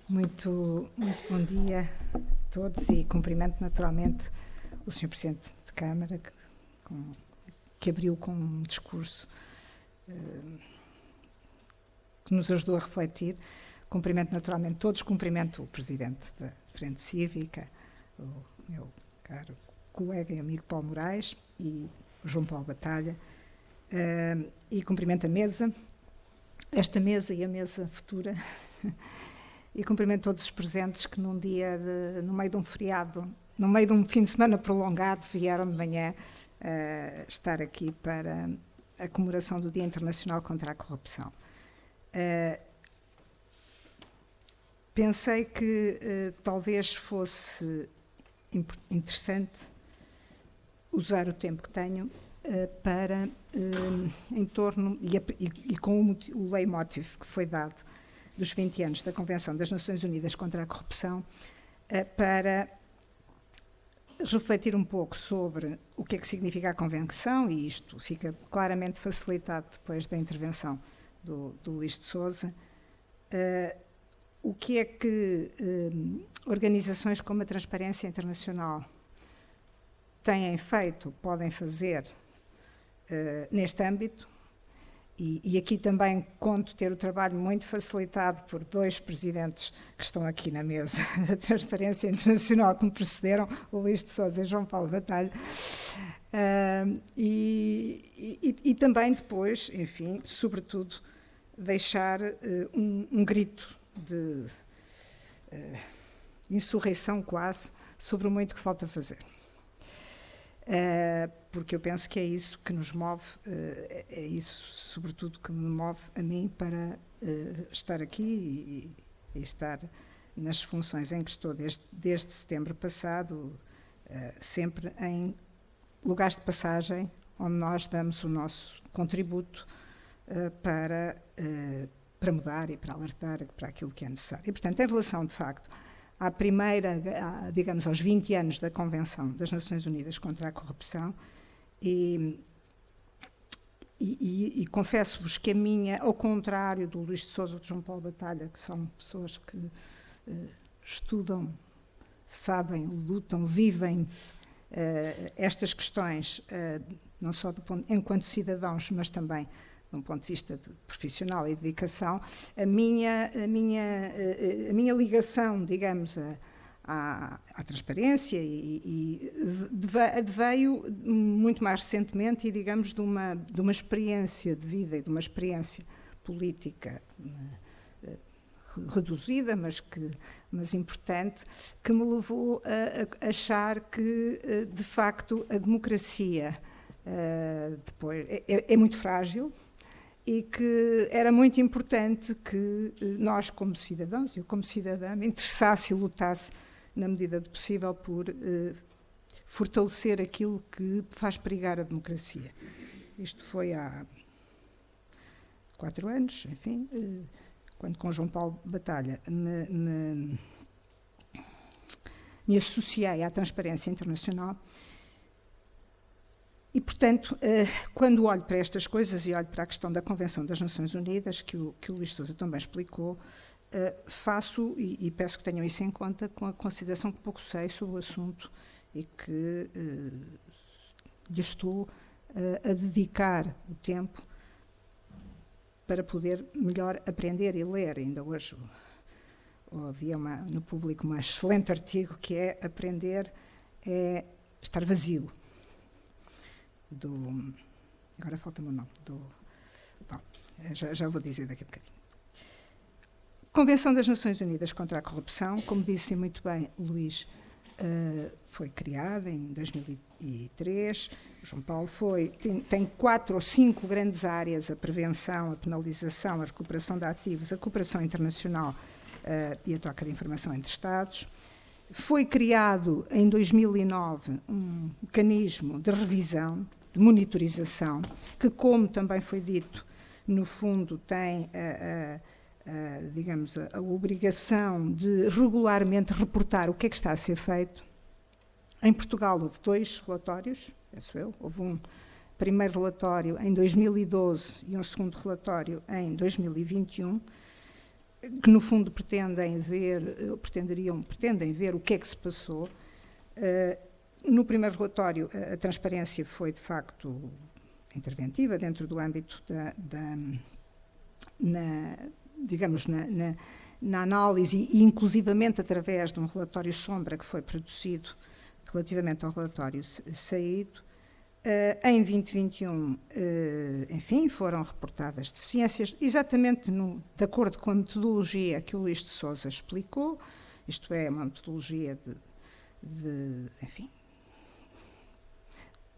Muito bom dia a todos e cumprimento naturalmente o Sr. Presidente de Câmara, que abriu com um discurso que nos ajudou a refletir. Cumprimento naturalmente todos, cumprimento o Presidente da Frente Cívica, o meu caro colega e amigo Paulo Moraes e o João Paulo Batalha, e cumprimento a mesa, esta mesa e a mesa futura, e cumprimento todos os presentes que num dia, no meio de um feriado, no meio de um fim de semana prolongado, vieram de manhã estar aqui para a comemoração do Dia Internacional contra a Corrupção. Pensei que talvez fosse interessante usar o tempo que tenho para, em torno, e com o leitmotiv que foi dado dos 20 anos da Convenção das Nações Unidas contra a Corrupção, para refletir um pouco sobre o que é que significa a Convenção, e isto fica claramente facilitado depois da intervenção do Luís de Sousa, o que é que organizações como a Transparência Internacional têm feito, podem fazer neste âmbito, e aqui também conto ter o trabalho muito facilitado por dois presidentes que estão aqui na mesa, a Transparência Internacional, que me precederam, o Luís de Sousa e João Paulo Batalha, e também depois, enfim, sobretudo, deixar um grito de insurreição quase sobre o muito que falta fazer. Porque eu penso que é isso que nos move, é isso sobretudo que me move a mim para estar aqui e estar nas funções em que estou desde setembro passado, sempre em lugares de passagem onde nós damos o nosso contributo para mudar e para alertar para aquilo que é necessário. E, portanto, em relação, de facto, à primeira, digamos, aos 20 anos da Convenção das Nações Unidas contra a Corrupção, e confesso-vos que a minha, ao contrário do Luís de Sousa ou de João Paulo Batalha, que são pessoas que estudam, sabem, lutam, vivem estas questões, não só enquanto cidadãos, mas também de um ponto de vista profissional e de dedicação, a minha ligação, digamos, à transparência veio muito mais recentemente e, digamos, de uma experiência de vida e de uma experiência política reduzida, mas importante, que me levou a achar que, de facto, a democracia depois é muito frágil, e que era muito importante que nós, como cidadãos, eu como cidadã, me interessasse e lutasse, na medida do possível, por fortalecer aquilo que faz perigar a democracia. Isto foi há 4 anos, enfim, quando com João Paulo Batalha me associei à Transparência Internacional. E, portanto, quando olho para estas coisas e olho para a questão da Convenção das Nações Unidas, que o Luís de Sousa também explicou, faço, e peço que tenham isso em conta, com a consideração que pouco sei sobre o assunto e que lhe estou a dedicar o tempo para poder melhor aprender e ler. Ainda hoje havia no público um excelente artigo que é aprender é estar vazio. Agora falta-me o nome, bom, já vou dizer daqui a bocadinho. Convenção das Nações Unidas contra a Corrupção, como disse muito bem Luís, foi criada em 2003, João Paulo tem 4 ou 5 grandes áreas: a prevenção, a penalização, a recuperação de ativos, a cooperação internacional e a troca de informação entre Estados. Foi criado em 2009 um mecanismo de revisão, de monitorização, que, como também foi dito, no fundo tem digamos, a obrigação de regularmente reportar o que é que está a ser feito. Em Portugal houve 2 relatórios, penso eu, houve um primeiro relatório em 2012 e um segundo relatório em 2021, que no fundo pretendem ver o que é que se passou. No primeiro relatório, a transparência foi, de facto, interventiva dentro do âmbito na análise e inclusivamente através de um relatório sombra que foi produzido relativamente ao relatório saído. Em 2021, enfim, foram reportadas deficiências, exatamente de acordo com a metodologia que o Luís de Sousa explicou, isto é, uma metodologia enfim,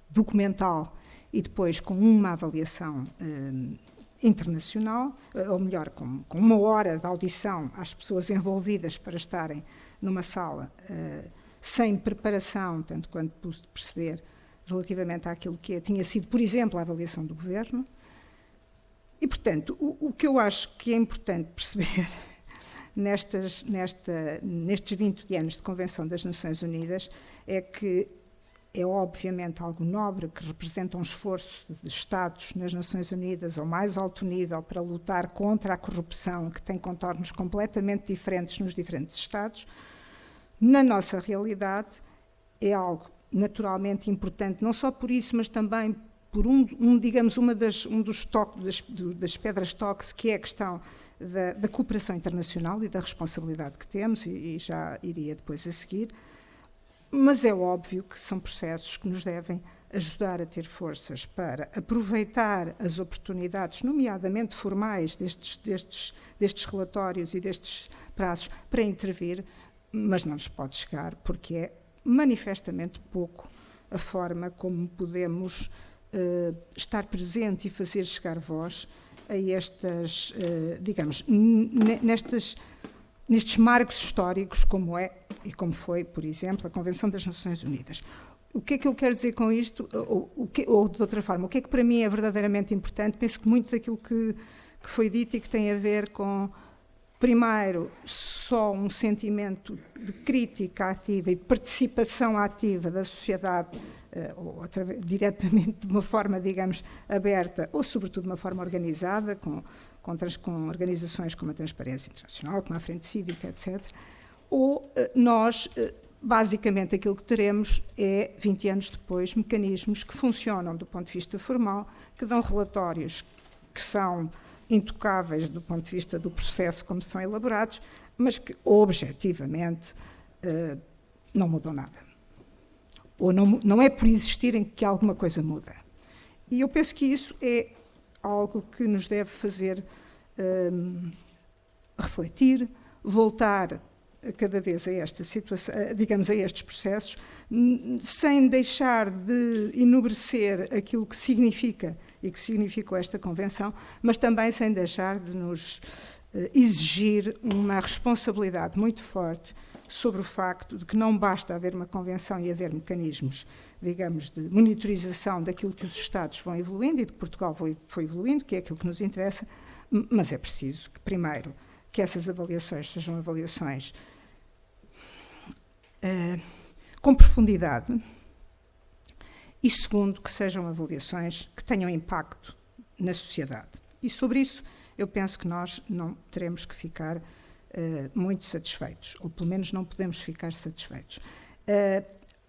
documental e depois com uma avaliação internacional, ou melhor, com 1 hora de audição às pessoas envolvidas para estarem numa sala sem preparação, tanto quanto pude perceber, relativamente àquilo que tinha sido, por exemplo, a avaliação do Governo. E, portanto, o que eu acho que é importante perceber nestes 20 anos de Convenção das Nações Unidas é que é obviamente algo nobre, que representa um esforço de Estados nas Nações Unidas ao mais alto nível para lutar contra a corrupção, que tem contornos completamente diferentes nos diferentes Estados. Na nossa realidade, é algo naturalmente importante, não só por isso, mas também por digamos, uma das pedras toques, que é a questão da cooperação internacional e da responsabilidade que temos, e já iria depois a seguir. Mas é óbvio que são processos que nos devem ajudar a ter forças para aproveitar as oportunidades, nomeadamente formais, destes relatórios e destes prazos para intervir, mas não nos pode chegar, porque é manifestamente pouco a forma como podemos estar presente e fazer chegar voz a estas, digamos, nestes marcos históricos, como é e como foi, por exemplo, a Convenção das Nações Unidas. O que é que eu quero dizer com isto? Ou de outra forma, o que é que para mim é verdadeiramente importante? Penso que muito daquilo que foi dito e que tem a ver com, primeiro, só um sentimento de crítica ativa e de participação ativa da sociedade, ou diretamente de uma forma, digamos, aberta, ou sobretudo de uma forma organizada, com organizações como a Transparência Internacional, como a Frente Cívica, etc. Ou nós, basicamente, aquilo que teremos é, 20 anos depois, mecanismos que funcionam do ponto de vista formal, que dão relatórios que são intocáveis do ponto de vista do processo como são elaborados, mas que, objetivamente, não mudam nada. Ou não é por existirem que alguma coisa muda. E eu penso que isso é algo que nos deve fazer refletir, voltar cada vez a esta situação, digamos, a estes processos, sem deixar de enobrecer aquilo que significa e que significou esta Convenção, mas também sem deixar de nos exigir uma responsabilidade muito forte sobre o facto de que não basta haver uma Convenção e haver mecanismos, digamos, de monitorização daquilo que os Estados vão evoluindo e de que Portugal foi evoluindo, que é aquilo que nos interessa, mas é preciso que, primeiro, que essas avaliações sejam avaliações com profundidade e, segundo, que sejam avaliações que tenham impacto na sociedade. E sobre isso eu penso que nós não teremos que ficar muito satisfeitos, ou pelo menos não podemos ficar satisfeitos.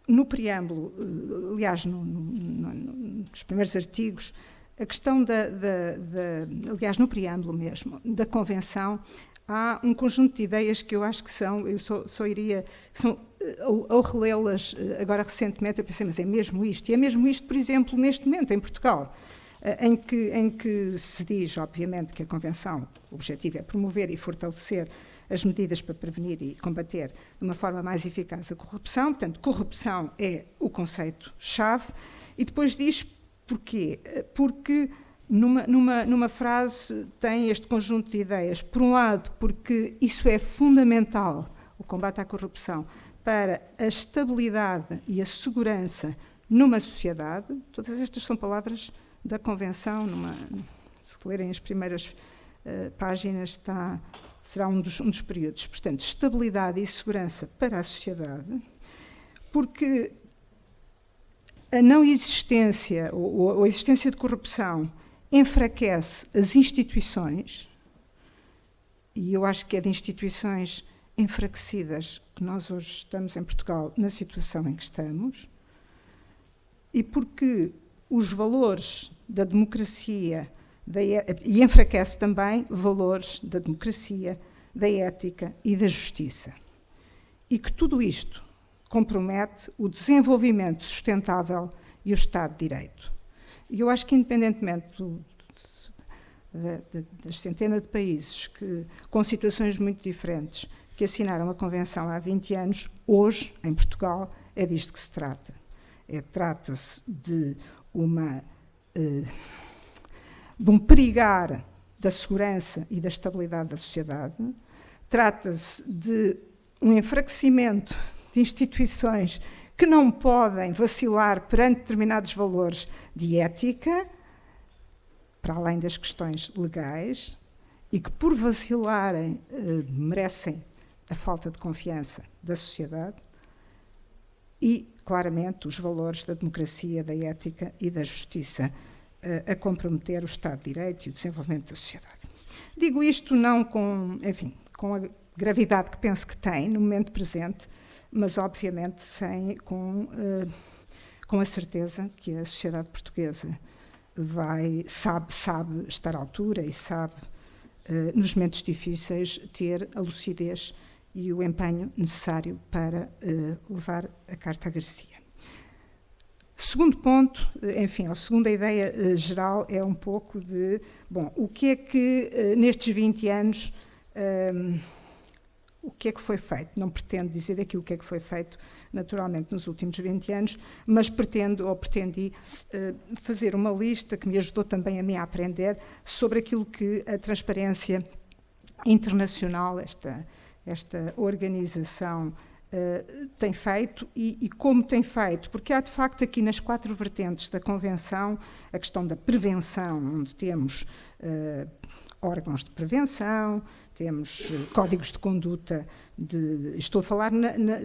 No preâmbulo, aliás, nos primeiros artigos, a questão aliás, no preâmbulo mesmo, da Convenção, há um conjunto de ideias que eu acho que ao relê-las agora recentemente, eu pensei, mas é mesmo isto? E é mesmo isto, por exemplo, neste momento, em Portugal, em que se diz, obviamente, que a Convenção, o objetivo é promover e fortalecer as medidas para prevenir e combater de uma forma mais eficaz a corrupção. Portanto, corrupção é o conceito-chave. E depois diz porquê? Porque numa frase tem este conjunto de ideias. Por um lado, porque isso é fundamental, o combate à corrupção, para a estabilidade e a segurança numa sociedade. Todas estas são palavras da Convenção. Se lerem as primeiras páginas, será um dos períodos. Portanto, estabilidade e segurança para a sociedade, porque a não existência ou a existência de corrupção enfraquece as instituições e eu acho que é de instituições enfraquecidas que nós hoje estamos em Portugal na situação em que estamos, e porque os valores da democracia e enfraquece também valores da democracia, da ética e da justiça. E que tudo isto compromete o desenvolvimento sustentável e o Estado de Direito. E eu acho que, independentemente das centenas de países com situações muito diferentes que assinaram a Convenção há 20 anos, hoje, em Portugal, é disto que se trata. Trata-se de um perigar da segurança e da estabilidade da sociedade, trata-se de um enfraquecimento de instituições que não podem vacilar perante determinados valores de ética, para além das questões legais, e que, por vacilarem, merecem a falta de confiança da sociedade, e, claramente, os valores da democracia, da ética e da justiça a comprometer o Estado de Direito e o desenvolvimento da sociedade. Digo isto não com a gravidade que penso que tem no momento presente, mas, obviamente, com a certeza que a sociedade portuguesa sabe estar à altura e sabe, nos momentos difíceis, ter a lucidez e o empenho necessário para levar a carta a Garcia. Segundo ponto, a segunda ideia geral é um pouco de, o que é que nestes 20 anos, o que é que foi feito? Não pretendo dizer aqui o que é que foi feito, naturalmente, nos últimos 20 anos, mas pretendi fazer uma lista que me ajudou também a mim a aprender sobre aquilo que a Transparência Internacional, esta organização, tem feito e como tem feito, porque há de facto aqui nas 4 vertentes da Convenção a questão da prevenção, onde temos órgãos de prevenção, temos códigos de conduta, estou a falar,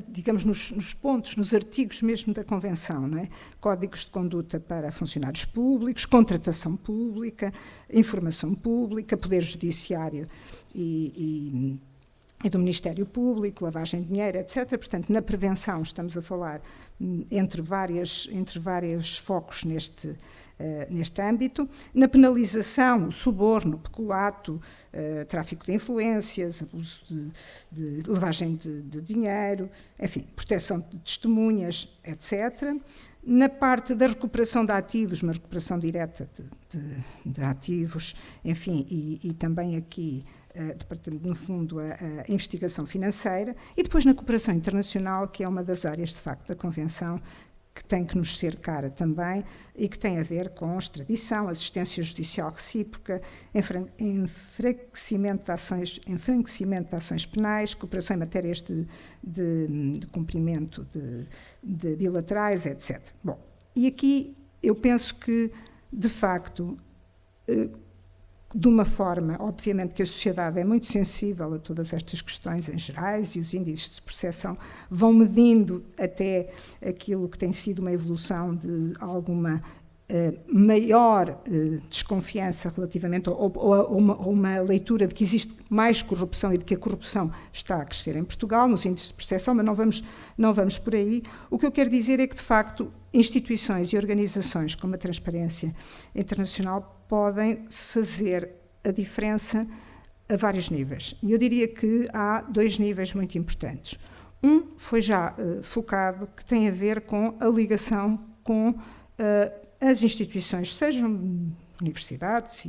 digamos, nos pontos, nos artigos mesmo da Convenção, não é? Códigos de conduta para funcionários públicos, contratação pública, informação pública, poder judiciário e do Ministério Público, lavagem de dinheiro, etc. Portanto, na prevenção estamos a falar entre vários focos neste âmbito. Na penalização, o suborno, peculato, tráfico de influências, abuso de lavagem de dinheiro, enfim, proteção de testemunhas, etc. Na parte da recuperação de ativos, uma recuperação direta de ativos, enfim, e também aqui, no fundo, a investigação financeira, e depois na cooperação internacional, que é uma das áreas, de facto, da Convenção, que tem que nos ser cara também, e que tem a ver com extradição, assistência judicial recíproca, enfraquecimento de ações penais, cooperação em matérias de cumprimento de bilaterais, etc. Bom, e aqui eu penso que, de facto, de uma forma, obviamente que a sociedade é muito sensível a todas estas questões em gerais e os índices de percepção vão medindo até aquilo que tem sido uma evolução de alguma maior desconfiança relativamente ou uma leitura de que existe mais corrupção e de que a corrupção está a crescer em Portugal, nos índices de percepção, mas não vamos por aí. O que eu quero dizer é que, de facto, instituições e organizações como a Transparência Internacional podem fazer a diferença a vários níveis. E eu diria que há 2 níveis muito importantes. Um foi já focado, que tem a ver com a ligação com as instituições, sejam universidades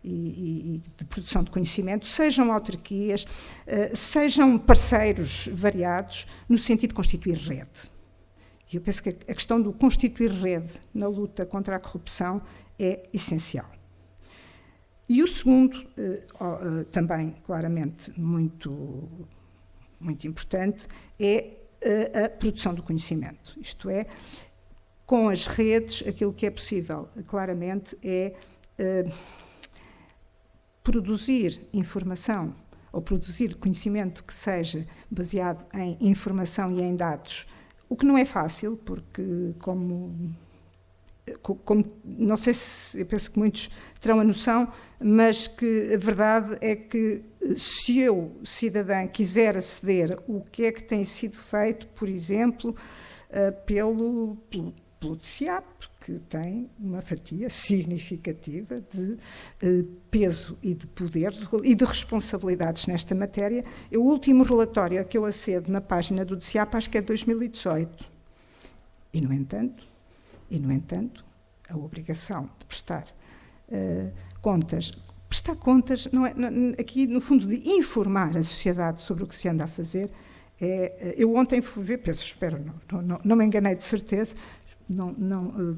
e de produção de conhecimento, sejam autarquias, sejam parceiros variados, no sentido de constituir rede. E eu penso que a questão do constituir rede na luta contra a corrupção é essencial. E o segundo, também claramente muito importante, é a produção do conhecimento. Isto é, com as redes, aquilo que é possível, claramente, é produzir informação ou produzir conhecimento que seja baseado em informação e em dados, o que não é fácil, porque, como como, não sei se, eu penso que muitos terão a noção, mas que a verdade é que se eu, cidadã, quiser aceder, o que é que tem sido feito, por exemplo, pelo DCAP, que tem uma fatia significativa de peso e de poder e de responsabilidades nesta matéria. O último relatório a que eu acedo na página do DCAP acho que é de 2018. E, no entanto, a obrigação de prestar contas, não é, aqui no fundo de informar a sociedade sobre o que se anda a fazer, eu ontem fui ver, espero, não me enganei de certeza,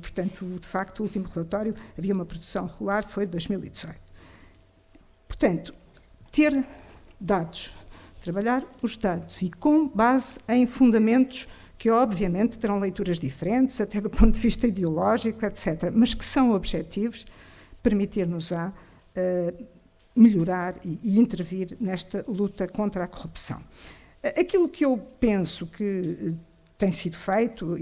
portanto, de facto, o último relatório, havia uma produção regular, foi de 2018. Portanto, ter dados, trabalhar os dados e com base em fundamentos que obviamente terão leituras diferentes, até do ponto de vista ideológico, etc., mas que são objetivos, permitir-nos-á melhorar e intervir nesta luta contra a corrupção. Aquilo que eu penso que tem sido feito,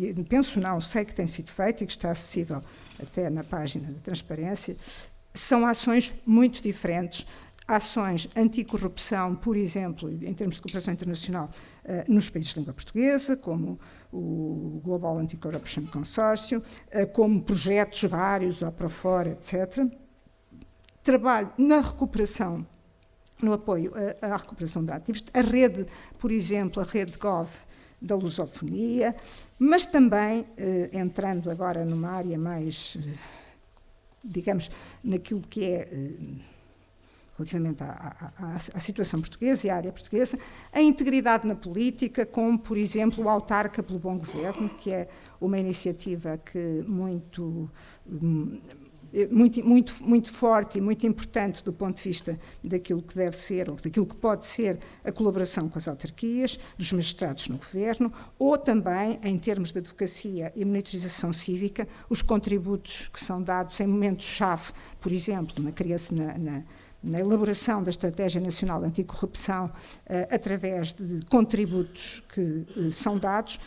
sei que tem sido feito e que está acessível até na página da Transparência, são ações muito diferentes. Ações anticorrupção, por exemplo, em termos de cooperação internacional, nos países de língua portuguesa, como o Global Anti-Corruption Consortium, como projetos vários, Oprafora, etc. Trabalho na recuperação, no apoio à recuperação de ativos, a rede, por exemplo, a rede Gov da lusofonia, mas também, entrando agora numa área mais, digamos, naquilo que é relativamente à situação portuguesa e à área portuguesa, a integridade na política, como, por exemplo, o Autarca pelo Bom Governo, que é uma iniciativa que muito forte e muito importante do ponto de vista daquilo que deve ser, ou daquilo que pode ser a colaboração com as autarquias, dos magistrados no governo, ou também, em termos de advocacia e monitorização cívica, os contributos que são dados em momentos-chave, por exemplo, na elaboração da Estratégia Nacional Anticorrupção, através de contributos que são dados,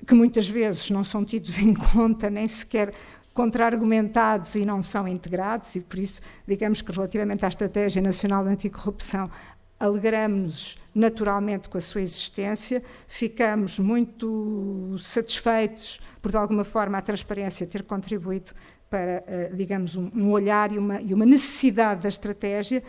que muitas vezes não são tidos em conta, nem sequer contra-argumentados e não são integrados, e por isso, digamos que relativamente à Estratégia Nacional Anticorrupção, alegramos-nos naturalmente com a sua existência, ficamos muito satisfeitos por, de alguma forma, a transparência ter contribuído para, digamos, um olhar e uma necessidade da estratégia.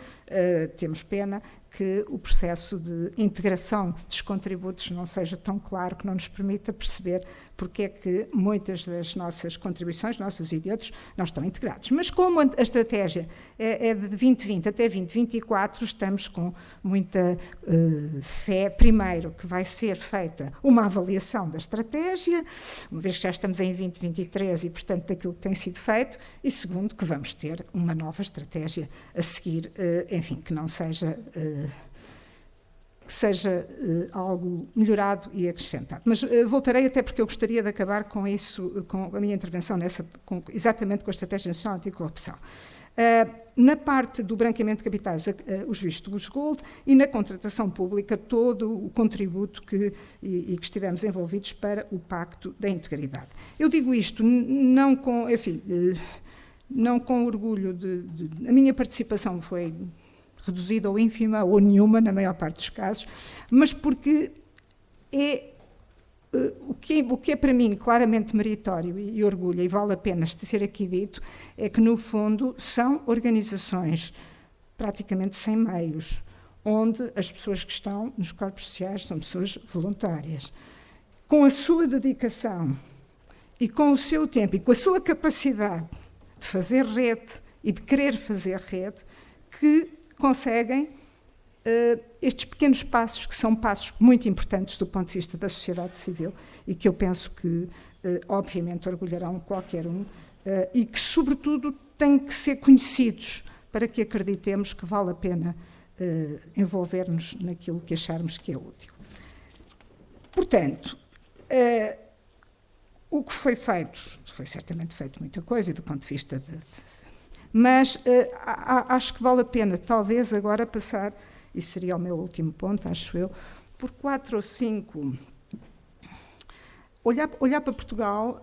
Temos pena que o processo de integração dos contributos não seja tão claro, que não nos permita perceber porque é que muitas das nossas contribuições, nossas e de outros, não estão integrados. Mas como a estratégia é de 2020 até 2024, estamos com muita fé, primeiro, que vai ser feita uma avaliação da estratégia, uma vez que já estamos em 2023 e, portanto, daquilo que tem sido feito, e segundo, que vamos ter uma nova estratégia a seguir, enfim, que não seja... que seja algo melhorado e acrescentado. Mas voltarei, até porque eu gostaria de acabar com isso, com a minha intervenção exatamente com a Estratégia Nacional Anticorrupção. Na parte do branqueamento de capitais, os vistos gold, e na contratação pública, todo o contributo que estivemos envolvidos para o Pacto da Integridade. Eu digo isto não com, enfim, não com orgulho a minha participação foi reduzida ou ínfima ou nenhuma, na maior parte dos casos, mas porque o que é para mim claramente meritório e orgulho, e vale a pena ser aqui dito, é que, no fundo, são organizações praticamente sem meios, onde as pessoas que estão nos corpos sociais são pessoas voluntárias. Com a sua dedicação e com o seu tempo e com a sua capacidade de fazer rede e de querer fazer rede, que conseguem estes pequenos passos, que são passos muito importantes do ponto de vista da sociedade civil e que eu penso que, obviamente, orgulharão qualquer um e que, sobretudo, têm que ser conhecidos para que acreditemos que vale a pena envolver-nos naquilo que acharmos que é útil. Portanto, o que foi feito, foi certamente feito muita coisa, e do ponto de vista mas acho que vale a pena, talvez, agora passar, e seria o meu último ponto, acho eu, por 4 ou 5... Olhar para Portugal,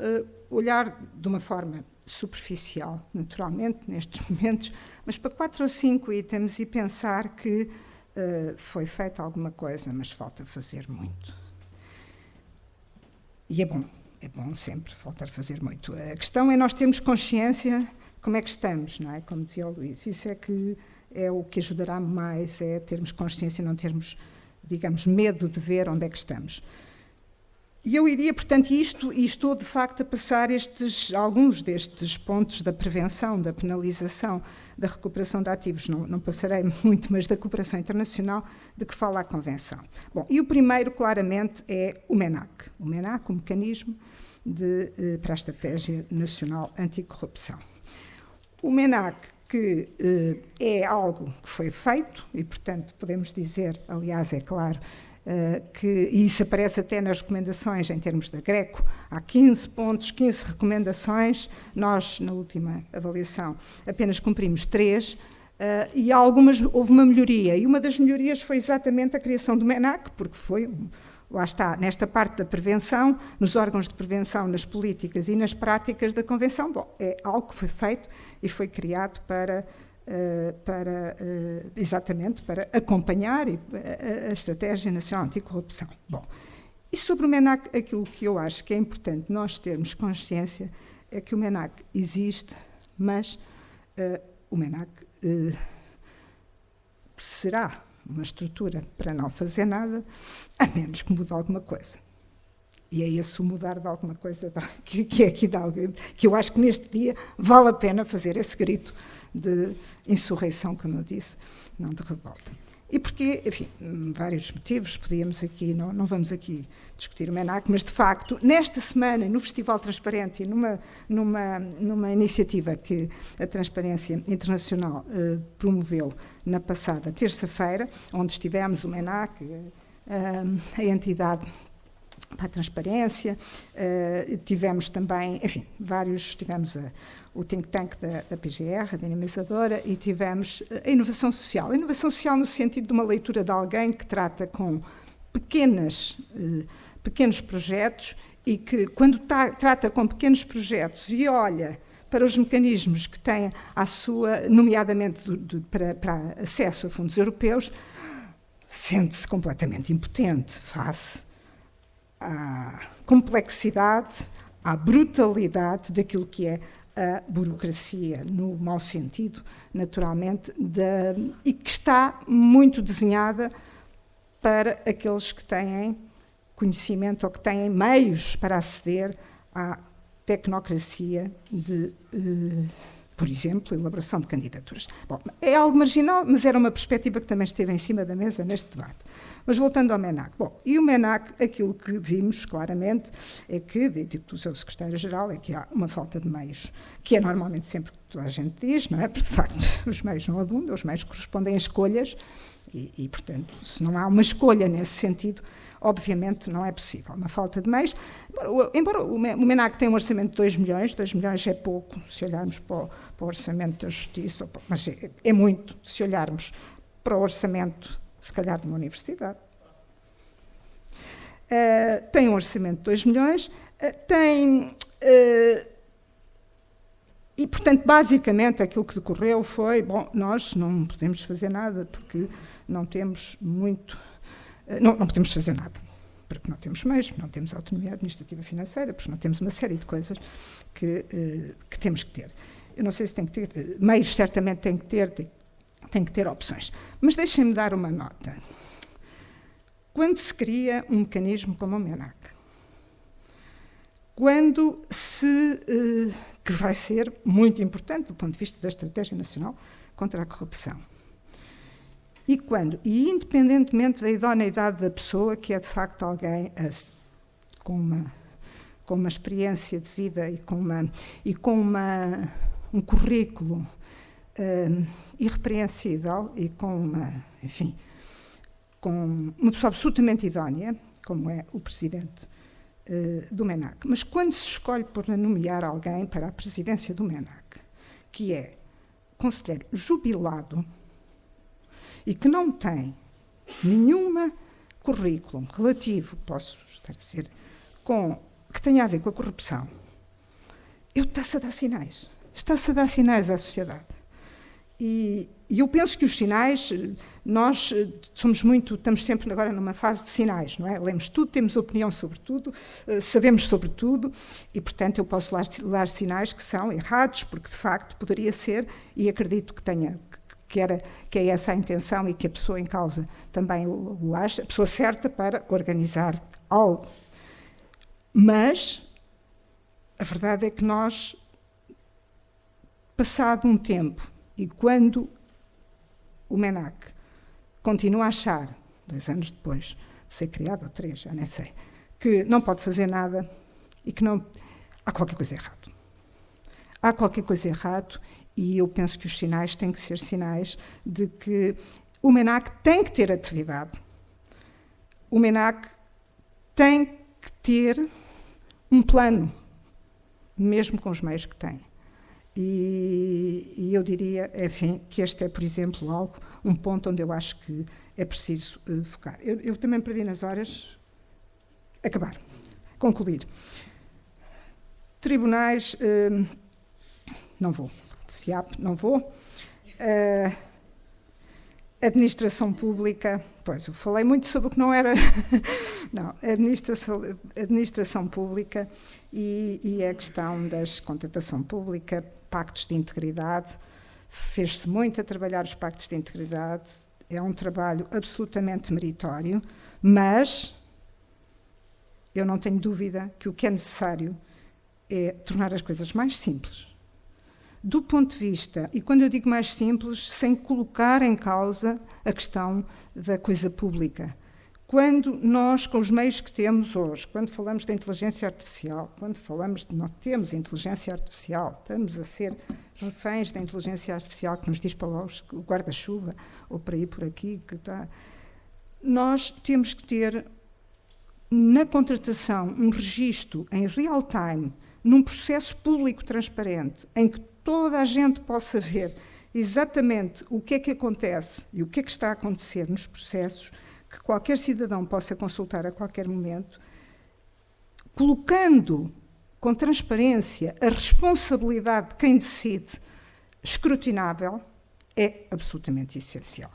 olhar de uma forma superficial, naturalmente, nestes momentos, mas para 4 ou 5 itens e pensar que foi feita alguma coisa, mas falta fazer muito. E é bom sempre faltar fazer muito. A questão é nós termos consciência como é que estamos, não é? Como dizia o Luís, isso é que é o que ajudará mais, é termos consciência e não termos, digamos, medo de ver onde é que estamos. E eu iria, portanto, e estou de facto a passar alguns destes pontos da prevenção, da penalização, da recuperação de ativos, não passarei muito, mas da cooperação internacional, de que fala a Convenção. Bom, e o primeiro, claramente, é o MENAC. O MENAC, o Mecanismo para a Estratégia Nacional Anticorrupção. O MENAC, que é algo que foi feito, e, portanto, podemos dizer, aliás, é claro, e isso aparece até nas recomendações em termos da Greco, há 15 pontos, 15 recomendações, nós, na última avaliação, apenas cumprimos 3, e houve uma melhoria, e uma das melhorias foi exatamente a criação do MENAC, porque foi, lá está, nesta parte da prevenção, nos órgãos de prevenção, nas políticas e nas práticas da Convenção, bom, é algo que foi feito e foi criado exatamente para acompanhar a Estratégia Nacional Anticorrupção. Bom, e sobre o MENAC, aquilo que eu acho que é importante nós termos consciência é que o MENAC existe, mas o MENAC será uma estrutura para não fazer nada, a menos que mude alguma coisa. E é esse o mudar de alguma coisa que é aqui de alguém, que eu acho que neste dia vale a pena fazer esse grito de insurreição, como eu disse, não de revolta. E porque, enfim, vários motivos, podíamos aqui, não vamos aqui discutir o MENAC, mas de facto, nesta semana, no Festival Transparente e numa iniciativa que a Transparência Internacional promoveu na passada terça-feira, onde estivemos o MENAC, a entidade para a transparência, tivemos também, enfim, tivemos o think tank da PGR, a dinamizadora, e tivemos a inovação social. A inovação social no sentido de uma leitura de alguém que trata com pequenos projetos e que, quando trata com pequenos projetos e olha para os mecanismos que têm à sua, nomeadamente para acesso a fundos europeus, sente-se completamente impotente face à complexidade, à brutalidade daquilo que é a burocracia, no mau sentido, naturalmente, e que está muito desenhada para aqueles que têm conhecimento ou que têm meios para aceder à tecnocracia de, por exemplo, elaboração de candidaturas. Bom, é algo marginal, mas era uma perspectiva que também esteve em cima da mesa neste debate. Mas voltando ao MENAC. Bom, e o MENAC, aquilo que vimos claramente é que, dito o seu secretário-geral, é que há uma falta de meios, que é normalmente sempre o que toda a gente diz, não é? Porque, de facto, os meios não abundam, os meios correspondem a escolhas e, portanto, se não há uma escolha nesse sentido, obviamente não é possível. Uma falta de meios. Embora o MENAC tenha um orçamento de 2 milhões é pouco, se olharmos para o orçamento da Justiça, mas é muito se olharmos para o orçamento, se calhar, de uma universidade. Tem um orçamento de 2 milhões, e, portanto, basicamente, aquilo que decorreu foi, bom, nós não podemos fazer nada porque não temos muito... Não podemos fazer nada, porque não temos meios, não temos autonomia administrativa financeira, porque não temos uma série de coisas que temos que ter. Eu não sei se tem que ter... Meios certamente tem que ter opções. Mas deixem-me dar uma nota. Quando se cria um mecanismo como o MENAC, que vai ser muito importante do ponto de vista da Estratégia Nacional contra a Corrupção, e independentemente da idoneidade da pessoa, que é de facto alguém com uma experiência de vida e com um currículo irrepreensível e com uma pessoa absolutamente idónea, como é o presidente do MENAC. Mas quando se escolhe por nomear alguém para a presidência do MENAC, que é conselheiro jubilado e que não tem nenhum currículo relativo, posso estar a dizer, que tenha a ver com a corrupção, está-se a dar sinais. Está-se a dar sinais à sociedade. E eu penso que os sinais, nós estamos sempre agora numa fase de sinais, não é? Lemos tudo, temos opinião sobre tudo, sabemos sobre tudo, e, portanto, eu posso dar sinais que são errados, porque, de facto, poderia ser, e acredito que é essa a intenção e que a pessoa em causa também o acha, a pessoa certa para organizar algo. Mas a verdade é que nós, passado um tempo, e quando o MENAC continua a achar, 2 anos depois de ser criado, ou 3, já nem sei, que não pode fazer nada e que não... Há qualquer coisa errado. Há qualquer coisa errado e eu penso que os sinais têm que ser sinais de que o MENAC tem que ter atividade. O MENAC tem que ter um plano, mesmo com os meios que tem. E eu diria, enfim, que este é, por exemplo, um ponto onde eu acho que é preciso focar. Eu também perdi nas horas. Concluir. Tribunais, não vou. SIAP, não vou. Administração pública, pois, eu falei muito sobre o que não era. Não, administração pública e a questão da contratação pública, pactos de integridade. Fez-se muito a trabalhar os pactos de integridade, é um trabalho absolutamente meritório, mas eu não tenho dúvida que o que é necessário é tornar as coisas mais simples. Do ponto de vista, e quando eu digo mais simples, sem colocar em causa a questão da coisa pública. Quando nós, com os meios que temos hoje, quando falamos da inteligência artificial, quando falamos de nós temos inteligência artificial, estamos a ser reféns da inteligência artificial que nos diz para lá o guarda-chuva, ou para ir por aqui, que está... Nós temos que ter, na contratação, um registro em real time, num processo público transparente, em que toda a gente possa ver exatamente o que é que acontece e o que é que está a acontecer nos processos, que qualquer cidadão possa consultar a qualquer momento, colocando com transparência a responsabilidade de quem decide escrutinável, é absolutamente essencial.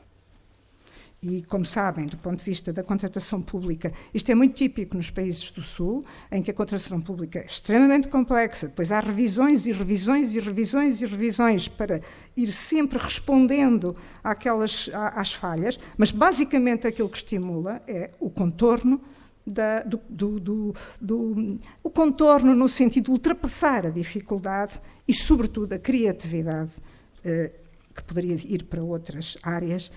E, como sabem, do ponto de vista da contratação pública, isto é muito típico nos países do Sul, em que a contratação pública é extremamente complexa, depois há revisões e revisões e revisões e revisões para ir sempre respondendo às falhas, mas basicamente aquilo que estimula é o contorno, o contorno no sentido de ultrapassar a dificuldade e, sobretudo, a criatividade, que poderia ir para outras áreas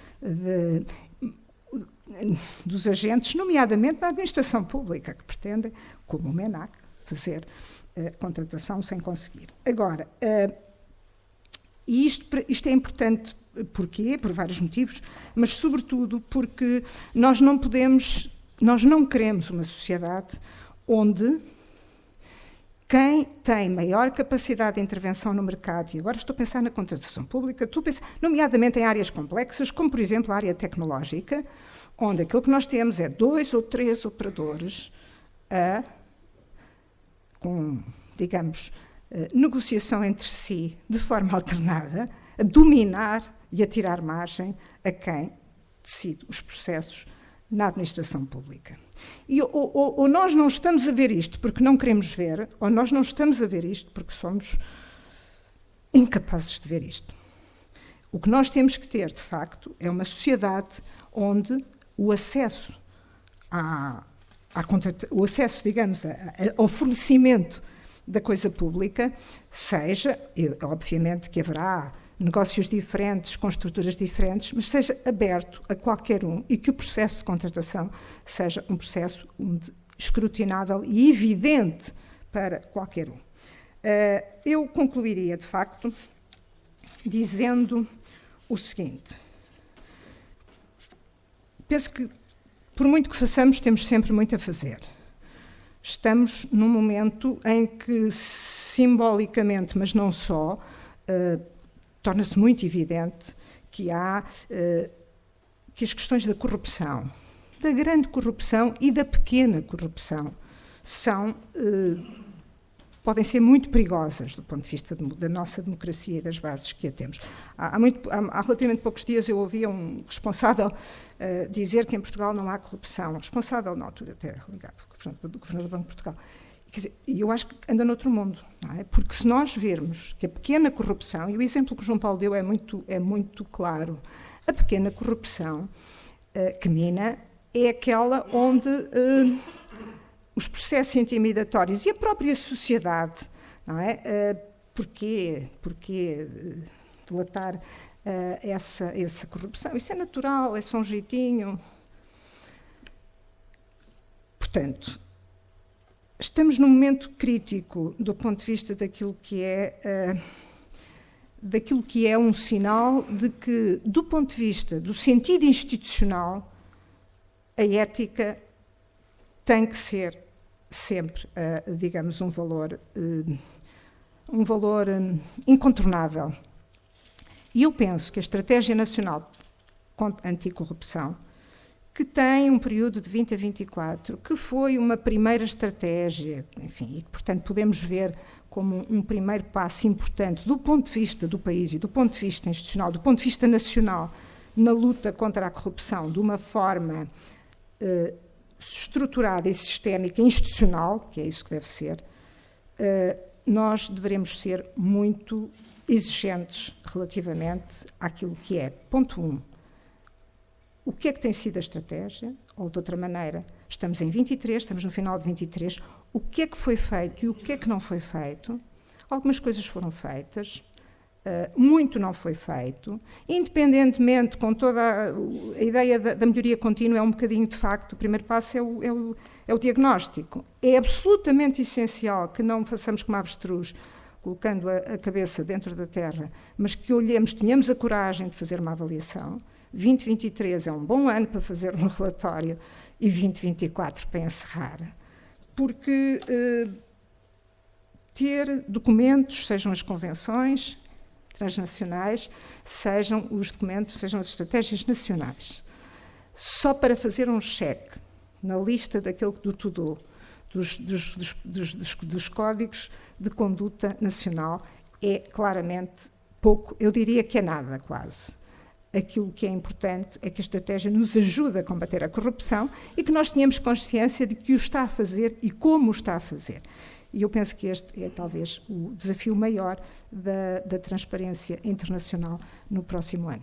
dos agentes, nomeadamente na administração pública, que pretendem, como o MENAC, fazer contratação sem conseguir. Agora, e isto é importante, porquê? Por vários motivos, mas sobretudo porque nós não queremos uma sociedade onde quem tem maior capacidade de intervenção no mercado, e agora estou a pensar na contratação pública, estou a pensar, nomeadamente em áreas complexas, como, por exemplo, a área tecnológica, onde aquilo que nós temos é 2 ou 3 operadores com, digamos, negociação entre si, de forma alternada, a dominar e a tirar margem a quem decide os processos na administração pública. E ou nós não estamos a ver isto porque não queremos ver, ou nós não estamos a ver isto porque somos incapazes de ver isto. O que nós temos que ter, de facto, é uma sociedade onde o acesso digamos, ao fornecimento da coisa pública seja, obviamente que haverá negócios diferentes, com estruturas diferentes, mas seja aberto a qualquer um e que o processo de contratação seja um processo escrutinável e evidente para qualquer um. Eu concluiria, de facto, dizendo o seguinte. Penso que, por muito que façamos, temos sempre muito a fazer. Estamos num momento em que, simbolicamente, mas não só, torna-se muito evidente que que as questões da corrupção, da grande corrupção e da pequena corrupção, podem ser muito perigosas do ponto de vista da nossa democracia e das bases que a temos. Há relativamente poucos dias eu ouvia um responsável dizer que em Portugal não há corrupção, um responsável na altura até ligado do Governador do Banco de Portugal. E eu acho que anda noutro mundo, não é? Porque se nós vermos que a pequena corrupção, e o exemplo que o João Paulo deu é muito claro, a pequena corrupção que mina é aquela onde os processos intimidatórios e a própria sociedade, não é? Porquê delatar essa corrupção? Isso é natural, é só um jeitinho. Portanto, estamos num momento crítico do ponto de vista daquilo que é um sinal de que, do ponto de vista do sentido institucional, a ética tem que ser sempre, digamos, um valor incontornável. E eu penso que a Estratégia Nacional Anticorrupção, que tem um período de 20 a 24, que foi uma primeira estratégia, enfim, e que, portanto, podemos ver como um primeiro passo importante do ponto de vista do país e do ponto de vista institucional, do ponto de vista nacional, na luta contra a corrupção, de uma forma estruturada e sistémica, institucional, que é isso que deve ser, nós devemos ser muito exigentes relativamente àquilo que é, ponto 1, o que é que tem sido a estratégia, ou de outra maneira, estamos em 23, estamos no final de 23, o que é que foi feito e o que é que não foi feito? Algumas coisas foram feitas, muito não foi feito, independentemente com toda a ideia da melhoria contínua, é um bocadinho de facto, o primeiro passo é o diagnóstico. É absolutamente essencial que não façamos como avestruz, colocando a cabeça dentro da terra, mas que olhemos, tenhamos a coragem de fazer uma avaliação. 2023 é um bom ano para fazer um relatório e 2024 para encerrar, porque ter documentos, sejam as convenções transnacionais, sejam os documentos, sejam as estratégias nacionais, só para fazer um cheque na lista daquele do to-do, dos códigos de conduta nacional, é claramente pouco, eu diria que é nada quase. Aquilo que é importante é que a estratégia nos ajude a combater a corrupção e que nós tenhamos consciência de que o está a fazer e como o está a fazer. E eu penso que este é talvez o desafio maior da transparência internacional no próximo ano.